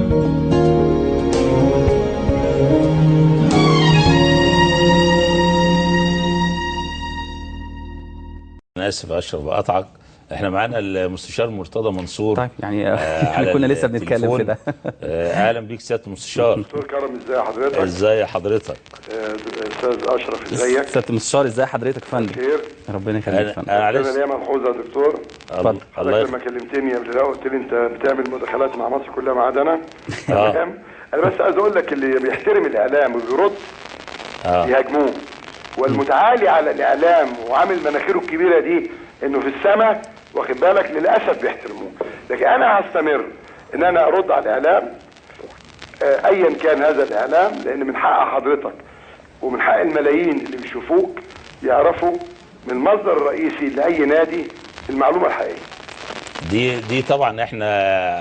انا اسف اشرف بقطعك. احنا معانا المستشار مرتضى منصور. طيب يعني احنا كنا لسه بنتكلم في ده. اهلا بيك سياده المستشار. دكتور كرم، ازي حضرتك؟ ازي حضرتك؟ استاذ اشرف، ازيك؟ سياده المستشار، ازي حضرتك يا فندم؟ بخير، ربنا يخليك يا فندم. انا ليا ملحوظه يا دكتور. اتفضل. حضرتك لما كلمتني قبل كده قلت لي انت بتعمل مداخلات مع مصر كلها ما عدا انا. فاهم؟ انا بس عايز اقول لك اللي بيحترم الاعلام وبيرد يهاجموه، والمتعالي على الاعلام وعامل مناخيره الكبيره دي انه في السماء، واخد بالك، للاسف بيحترموه. لكن انا هستمر ان انا ارد على الاعلام ايا كان هذا الاعلام، لان من حق حضرتك ومن حق الملايين اللي بيشوفوك يعرفوا من المصدر الرئيسي لاي نادي المعلومه الحقيقيه. دي طبعا احنا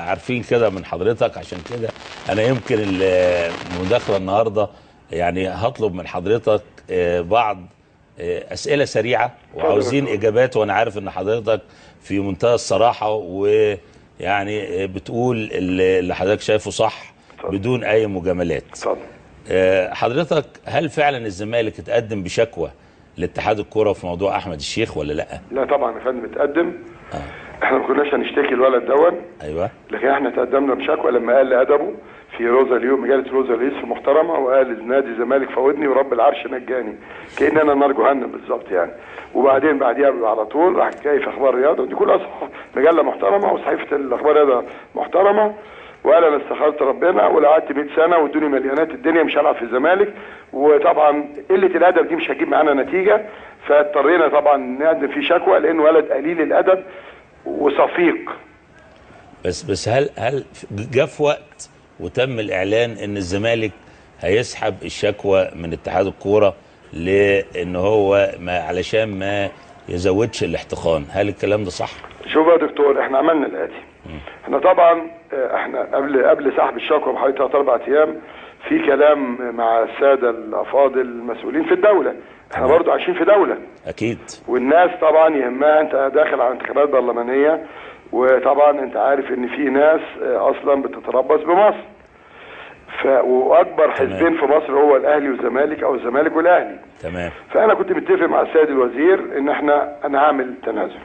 عارفين كده من حضرتك، عشان كده انا يمكن المداخله النهارده يعني هطلب من حضرتك بعض اسئله سريعه وعاوزين اجابات، وانا عارف ان حضرتك في منتهى الصراحه ويعني بتقول اللي حضرتك شايفه صح بدون اي مجاملات. حضرتك هل فعلا الزمالك اتقدم بشكوى لاتحاد الكوره في موضوع احمد الشيخ ولا لا؟ لا طبعا يا فندم اتقدم. احنا ما كناش هنشتكي الولد دون. ايوه. لكن احنا تقدمنا بشكوى لما قال لادبه في روزا اليوم، مجله روزا اليوم المحترمه، وقال نادي الزمالك فوتني ورب العرش نجاني، كاننا نار جهنم بالظبط يعني. وبعدين بعديها على طول راح جاي في اخبار الرياضه، ودي كلها مجله محترمه وصحيفه الاخبار الرياضه محترمه، وقال انا استخرت ربنا ولو قعدت 100 سنه وادوني مليونات الدنيا مش هلعب في الزمالك. وطبعا قله الادب دي مش هتجيب معانا نتيجه، فاضطرينا طبعا نقدم فيه شكوى لانه ولد قليل الادب وصفيق. بس هل جاء في وقت وتم الاعلان ان الزمالك هيسحب الشكوى من اتحاد الكوره لان هو علشان ما يزودش الاحتقان؟ هل الكلام ده صح؟ شوف يا دكتور، احنا عملنا الاتي. احنا طبعا احنا قبل سحب الشكوى بحوالي 3 4 ايام في كلام مع الساده الافاضل المسؤولين في الدوله. احنا برضو عايشين في دوله اكيد، والناس طبعا يهمها، انت داخل على انتخابات برلمانيه، وطبعا انت عارف ان في ناس اصلا بتتربص بمصر. واكبر حزبين في مصر هو الاهلي والزمالك، او الزمالك والاهلي. تمام. فانا كنت متفق مع السيد الوزير ان انا هعمل تنازل.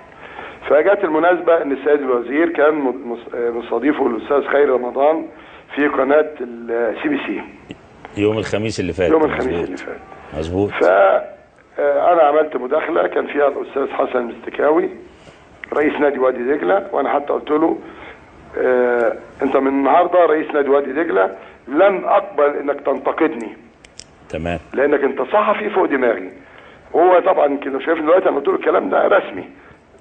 فجت المناسبه ان السيد الوزير كان مستضيفه الاستاذ خيري رمضان في قناه السي بي سي يوم الخميس اللي فات. يوم الخميس اللي فات مظبوط. فانا عملت مداخله كان فيها الاستاذ حسن المستكاوي رئيس نادي وادي دجله، وانا حتى قلت له انت من النهارده رئيس نادي وادي دجله، لن اقبل انك تنتقدني. تمام. لانك انت صحفي فوق دماغي. وهو طبعا كده شايف دلوقتي انا قلت له الكلام ده رسمي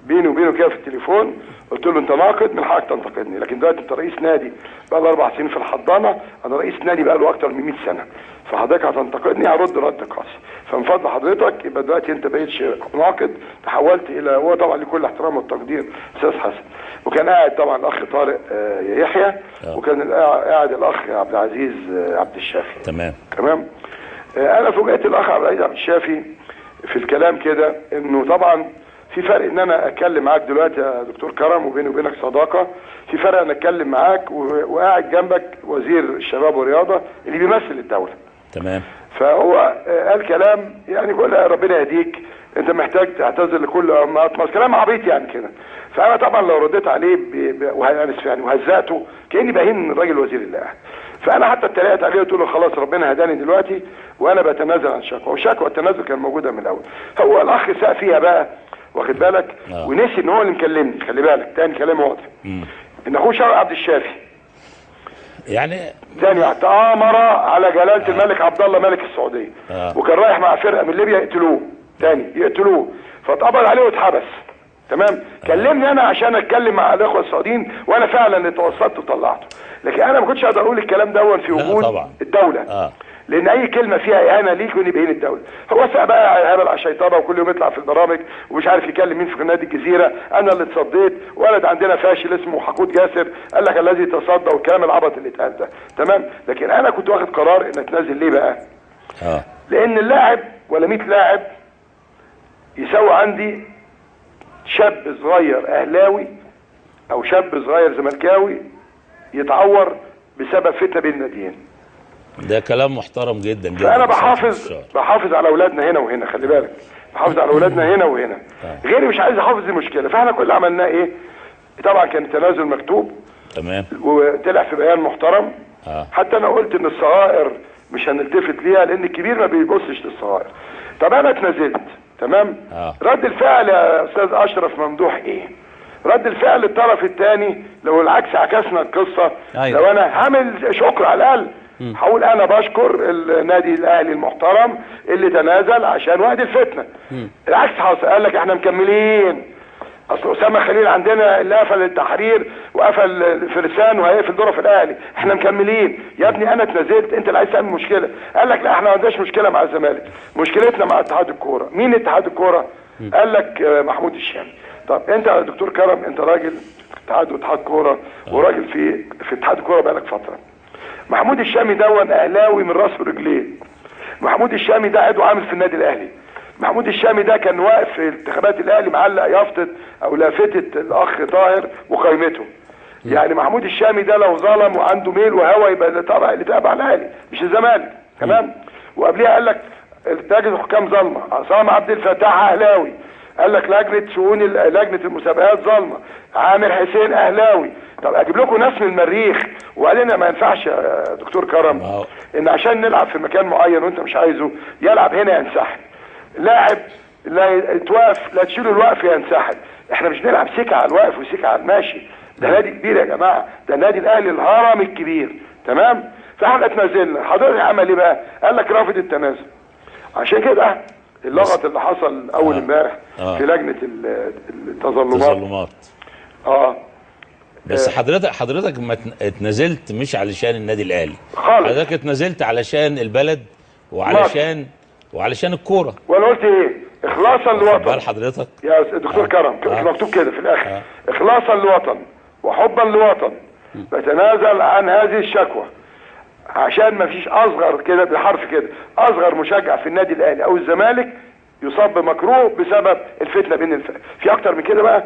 بيني وبينه كده في التليفون، قلت له انت ناقد من حقك تنتقدني، لكن دلوقتي انت رئيس نادي بقى له 4 سنين في الحضانه، انا رئيس نادي بقى له اكتر من 100 سنه، فحضرتك هتنتقدني هرد رد قاسي. فمن فضل حضرتك يبقى دلوقتي انت بقيتش ناقد، تحولت الى، هو طبعا لكل احترام والتقدير استاذ حسن. وكان قاعد طبعا الاخ طارق يحيى، وكان قاعد الاخ عبد العزيز عبد الشافي. تمام. انا فوجئت الاخ عبد العزيز عبد الشافي في الكلام كده انه طبعا في فرق ان انا اتكلم معاك دلوقتي يا دكتور كرم وبيني وبينك صداقه، في فرق ان اتكلم معاك وقاعد جنبك وزير الشباب والرياضه اللي بيمثل الدوله. تمام. فهو قال كلام يعني كل ربنا يهديك، انت محتاج تعتذر لكل مصر، كلام عبيط يعني كده. فانا طبعا لو رديت عليه يعني وهزقته كاني بهين الراجل الوزير اللي قاعد. فانا حتى اتريقت عليه وقلت له خلاص ربنا هداني دلوقتي وانا بتنازل عن الشكوى، وشكوى التنازل كان موجوده من الاول. هو الاخ ساق فيها بقى، واخد بالك، ونسي ان هو اللي مكلمني. خلي بالك تاني كلام واضح ان اخوه شرق عبد الشافي يعني تاني تآمر على جلاله الملك عبد الله ملك السعوديه، وكان رايح مع فرقه من ليبيا يقتلوه، فاتقبض عليه واتحبس. تمام. كلمني انا عشان اتكلم مع الاخوه السعوديين، وانا فعلا اتوسطت وطلعته، لكن انا ما كنتش اقدر اقول الكلام ده في وجود الدوله. لان اي كلمه فيها اهانه ليك وني بين الدوله. هو ساق بقى هبل على الشيطانه، وكل يوم يطلع في البرامج ومش عارف يكلم مين في نادي الجزيره، انا اللي اتصديت، ولد عندنا فاشل اسمه حقود جاسر قال لك الذي تصدى، والكلام العبط اللي اتقال ده. تمام. لكن انا كنت واخد قرار ان اتنازل. ليه بقى؟ لان اللاعب ولا 100 لاعب يساوي عندي شاب صغير اهلاوي او شاب صغير زملكاوي يتعور بسبب فتنه بين الناديين. ده كلام محترم جدا جدا. فانا بحافظ على اولادنا هنا وهنا، خلي بالك، بحافظ على اولادنا هنا وهنا. غيري مش عايز احافظ المشكله. فاحنا كل اللي عملناه ايه؟ طبعا كان التنازل مكتوب، تمام، وطلع في بيان محترم. حتى انا قلت ان الصغائر مش هنلتفت ليها لان الكبير ما بيبصش للصغائر. طب انا اتنازلت، تمام. رد الفعل يا استاذ اشرف ممدوح ايه؟ رد الفعل الطرف الثاني لو العكس عكسنا القصه. أيوة. لو انا هعمل شكر على الاقل هقول انا بشكر النادي الاهلي المحترم اللي تنازل عشان وقت الفتنه. العكس حصل، قال لك احنا مكملين. اصل اسامه خليل عندنا اللي قفل التحرير وقفل الفرسان وهيقفل دوره في الاهلي، احنا مكملين. يا ابني انا اتنازلت، انت اللي عايز تعمل مشكله. قال لك لا احنا ما عندناش مشكله مع الزمالك، مشكلتنا مع اتحاد الكوره. مين اتحاد الكوره؟ قال لك محمود الشامي. طب انت يا دكتور كرم انت راجل اتحاد كوره وراجل في اتحاد الكوره بقالك فتره. محمود الشامي دون اهلاوي من راسه ورجليه. محمود الشامي ده عضو عامل في النادي الاهلي. محمود الشامي ده كان واقف في انتخابات الاهلي معلق يافطه او لافته الاخ طاهر وقائمته. يعني محمود الشامي ده لو ظلم وعنده ميل وهوى يبقى اللي تابع الاهلي مش الزمالك، تمام. وقبليها قال لك لجنه الحكام ظلمه، عصام عبد الفتاح اهلاوي. قال لك لجنه المسابقات ظلمه، عامر حسين اهلاوي. طب اجيب لكم ناس من المريخ وقال ما ينفعش يا دكتور كرم ان عشان نلعب في مكان معين وانت مش عايزه يلعب هنا ينسحب. لاعب لا يتوقف، لا تشيله الوقف ينسحب. احنا مش نلعب سكه على الواقف وسكه على الماشي. ده نادي كبير يا جماعه، ده النادي الاهلي الهرم الكبير، تمام. فاحنا اتنازلنا. حضرتك عمل ايه بقى؟ قال لك رافض التنازل. عشان كده اللغط اللي حصل اول امبارح في لجنه التظلمات. بس حضرتك ما اتنازلت مش علشان النادي الاهلي خالص. حضرتك اتنازلت علشان البلد وعلشان الكوره. وانا قلت ايه؟ اخلاصا للوطن. بال حضرتك يا دكتور كرم مكتوب كده في الاخر. اخلاصا للوطن وحبا للوطن بتنازل عن هذه الشكوى عشان ما فيش اصغر كده بالحرف كده اصغر مشجع في النادي الاهلي او الزمالك يصاب بمكروه بسبب الفتنه بين في اكتر من كده بقى.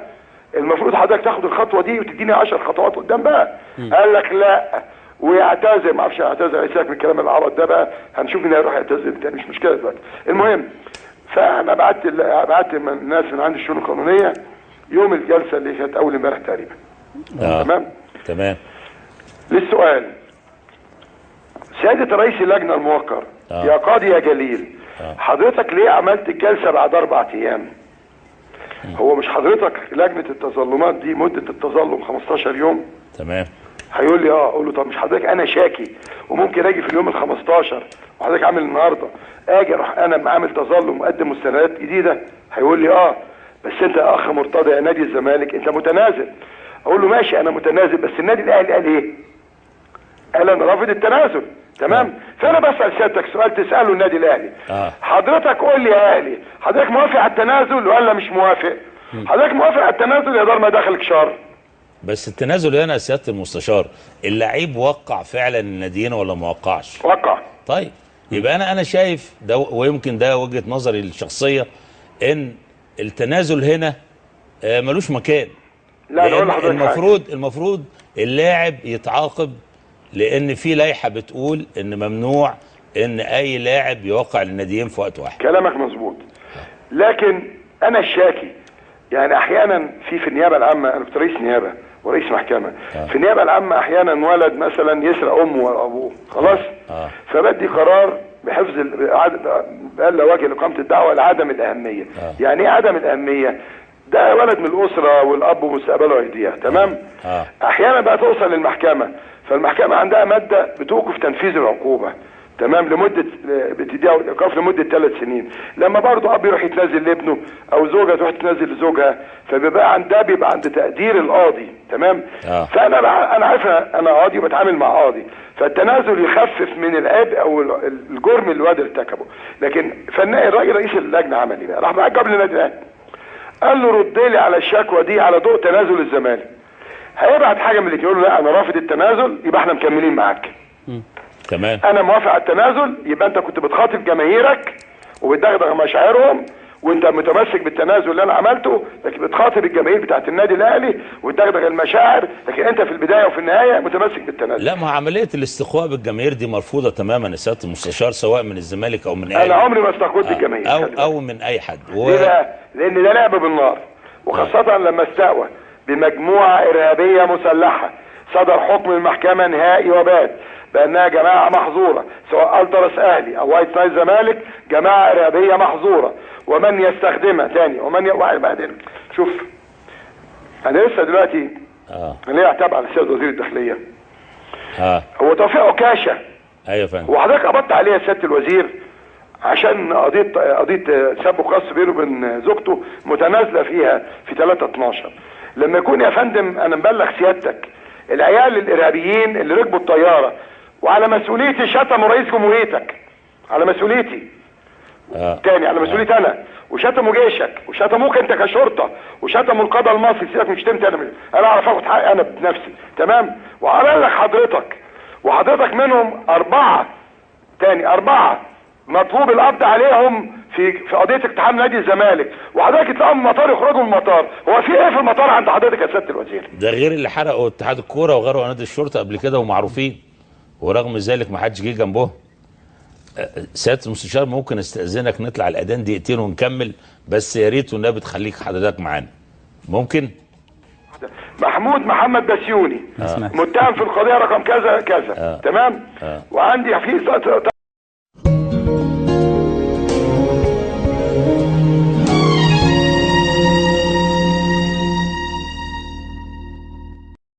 المفروض حضرتك تاخد الخطوه دي وتديني 10 خطوات قدام بقى. قال لك لا ويعتذر، ما اعرفش يعتذر، سيبك من الكلام العبط ده بقى، هنشوف مين هيروح يعتذر تاني، مش مشكله دلوقتي. المهم فانا بعت الناس من عند الشؤون القانونيه يوم الجلسه اللي كانت اول امبارح تقريبا. تمام. للسؤال سياده رئيس اللجنه الموقر يا قاضي يا جليل، حضرتك ليه عملت الجلسه بعد 4 ايام؟ هو مش حضرتك لجنه التظلمات دي مده التظلم 15 يوم؟ تمام. هيقول لي اقول له طب مش حضرتك انا شاكي وممكن اجي في اليوم ال 15 وحضرتك عامل النهارده اجي اروح انا عامل تظلم ومقدم مستندات جديده؟ هيقول لي بس انت يا اخ مرتضى يا نادي الزمالك انت متنازل. اقول له ماشي انا متنازل، بس النادي الاهلي قال ايه؟ قال انا رافض التنازل، تمام. فانا بسال سيادتك سؤال تساله النادي الاهلي. حضرتك قول لي يا اهلي حضرتك موافق على التنازل ولا مش موافق؟ حضرتك موافق على التنازل يا دار ما دخلك شر. بس التنازل هنا يا سياده المستشار اللعيب وقع فعلا الناديين ولا ما وقعش؟ وقع. طيب يبقى انا شايف ده، ويمكن ده وجهه نظري الشخصيه، ان التنازل هنا ملوش مكان. لا لأن المفروض اللاعب يتعاقب، لان في لائحه بتقول ان ممنوع ان اي لاعب يوقع للناديين في وقت واحد. كلامك مظبوط، لكن انا الشاكي يعني احيانا في النيابه العامه، انا كنت رئيس نيابه ورئيس محكمه. في النيابه العامه احيانا ولد مثلا يسرق امه وابوه خلاص. فبدي قرار بحفظ بقال وجه لاقامه الدعوه لعدم الاهميه. يعني ايه عدم الاهميه؟ ده ولد من الاسره والاب ومستقبله هيضيع، تمام. احيانا بقى توصل للمحكمه، فالمحكمه عندها ماده بتوقف تنفيذ العقوبه، تمام، لمده بتديها الايقاف لمده 3 سنين. لما برضه اب يروح يتنازل لابنه او زوجه تروح تنازل لزوجها، فبيبقى بيبقى عند تقدير القاضي، تمام. فانا عارف انا قاضي وبتعامل مع قاضي، فالتنازل يخفف من العبء او الجرم اللي الواد ارتكبه. لكن الراجل رئيس اللجنه عمل ايه بقى؟ راح بقى جاب لي النادي الاهلي قال له رد لي على الشكوى دي على ضوء تنازل الزمالك. هيبعت حاجه من اللي يقول له لا انا رافض التنازل، يبقى احنا مكملين معاك. تمام. انا موافق على التنازل، يبقى انت كنت بتخاطب جماهيرك وبتدغدغ مشاعرهم وانت متمسك بالتنازل اللي انا عملته، لكن بتخاطب الجماهير بتاعت النادي الاهلي وتدغدغ المشاعر، لكن انت في البدايه وفي النهايه متمسك بالتنازل. لا، ما عمليه الاستقواء بالجماهير دي مرفوضه تماما يا سياده المستشار، سواء من الزمالك او من اي، انا عمري ما استقويت الجماهير او من اي حد. ليه بقى؟ لان ده لعب بالنار، وخاصه لما استقوى بمجموعه ارهابيه مسلحه صدر حكم المحكمه نهائي وبات بانها جماعه محظوره، سواء التراس اهلي او وايت نايل زمالك، جماعه ارهابيه محظوره، ومن يستخدمها تاني بعدين شوف، انا لسه دلوقتي انا ليه اعتب على السيد وزير الداخليه؟ هو توفيق عكاشه. ايوه يا فندم. وحضرتك قبضت عليه يا سياده الوزير عشان قضيه سب وقص بينه وبين زوجته متنازله فيها في 3/12. لما يكون يا فندم انا مبلغ سيادتك العيال الارهابيين اللي ركبوا الطياره وعلى مسؤوليتي شتموا رئيس جمهوريتك، على مسؤوليتي تاني، على مسؤوليتي انا، وشتموا جيشك وشتموك انت كشرطه وشتموا القضاء المصري، سيبك مش شتمت انا اعرف اخد حقي انا بنفسي، تمام؟ وهبلغ حضرتك، وحضرتك منهم 4 مطلوب القبض عليهم في قضيه اقتحام نادي الزمالك، وحضرتك تلاقيهم من المطار يخرجوا من المطار. هو في ايه في المطار عند حضرتك يا سياده الوزير؟ ده غير اللي حرقوا اتحاد الكوره وغيروا نادي الشرطه قبل كده ومعروفين، ورغم ذلك ما حدش جه جنبهم. سياده المستشار ممكن استاذنك نطلع الاذان دقيقتين ونكمل، بس يا ريت والنبي تخليك حضرتك معانا. ممكن؟ محمد بسيوني متهم في القضيه رقم كذا كذا، تمام؟ وعندي في